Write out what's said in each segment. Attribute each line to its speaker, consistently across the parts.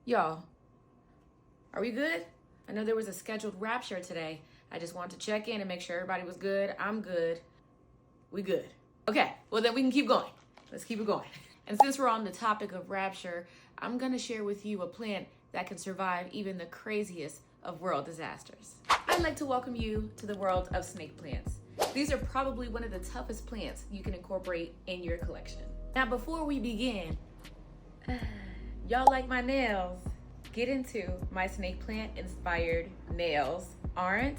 Speaker 1: Y'all, are we good? I know there was a scheduled rapture today. I just wanted to check in and make sure everybody was good. I'm good. We good. Okay, well then we can keep going. Let's keep it going. And since we're on the topic of rapture, I'm gonna share with you a plant that can survive even the craziest of world disasters. I'd like to welcome you to the world of snake plants. These are probably one of the toughest plants you can incorporate in your collection. Now, before we begin, y'all like my nails? Get into my snake plant inspired nails. Aren't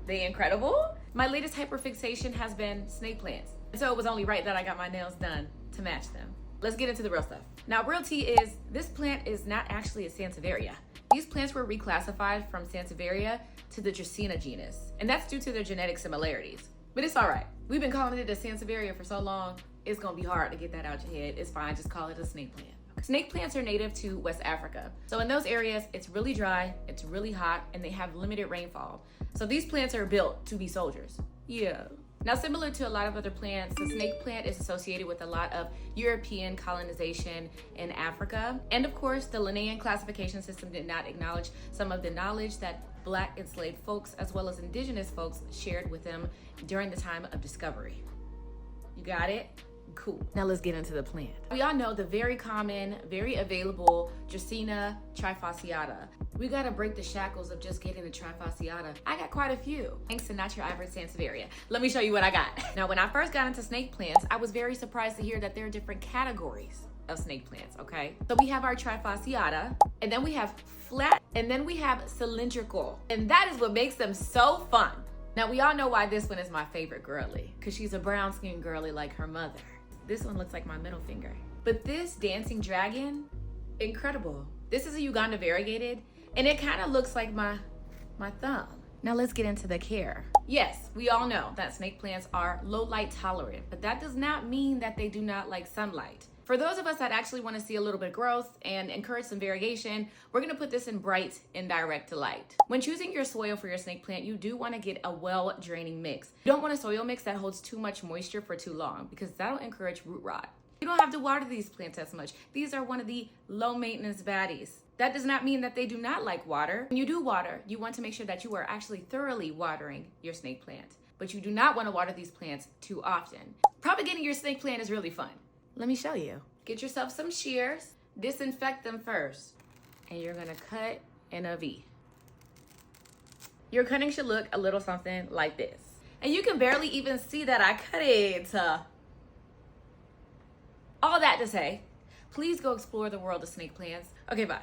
Speaker 1: they incredible? My latest hyperfixation has been snake plants. So it was only right that I got my nails done to match them. Let's get into the real stuff. Now, real tea is this plant is not actually a Sansevieria. These plants were reclassified from Sansevieria to the Dracaena genus, and that's due to their genetic similarities. But it's all right. We've been calling it a Sansevieria for so long, it's gonna be hard to get that out your head. It's fine, just call it a snake plant. Snake plants are native to West Africa. So in those areas, it's really dry, it's really hot, and they have limited rainfall. So these plants are built to be soldiers. Yeah. Now, similar to a lot of other plants, the snake plant is associated with a lot of European colonization in Africa. And of course, the Linnaean classification system did not acknowledge some of the knowledge that Black enslaved folks, as well as indigenous folks, shared with them during the time of discovery. You got it? Cool. Now let's get into the plant. We all know the very common, very available Dracaena trifasciata. We gotta break the shackles of just getting a trifasciata. I got quite a few, thanks to not your average Sansevieria. Let me show you what I got. Now, when I first got into snake plants, I was very surprised to hear that there are different categories of snake plants, okay? So we have our trifasciata, and then we have flat, and then we have cylindrical. And that is what makes them so fun. Now, we all know why this one is my favorite girly, because she's a brown-skinned girly like her mother. This one looks like my middle finger. But this dancing dragon, incredible. This is a Uganda variegated, and it kind of looks like my thumb. Now let's get into the care. Yes, we all know that snake plants are low light tolerant, but that does not mean that they do not like sunlight. For those of us that actually want to see a little bit of growth and encourage some variegation, we're going to put this in bright and direct light. When choosing your soil for your snake plant, you do want to get a well-draining mix. You don't want a soil mix that holds too much moisture for too long, because that'll encourage root rot. You don't have to water these plants as much. These are one of the low-maintenance baddies. That does not mean that they do not like water. When you do water, you want to make sure that you are actually thoroughly watering your snake plant. But you do not want to water these plants too often. Propagating your snake plant is really fun. Let me show you. Get yourself some shears, disinfect them first, and you're gonna cut in a V. Your cutting should look a little something like this. And you can barely even see that I cut it. All that to say, please go explore the world of snake plants. Okay, bye.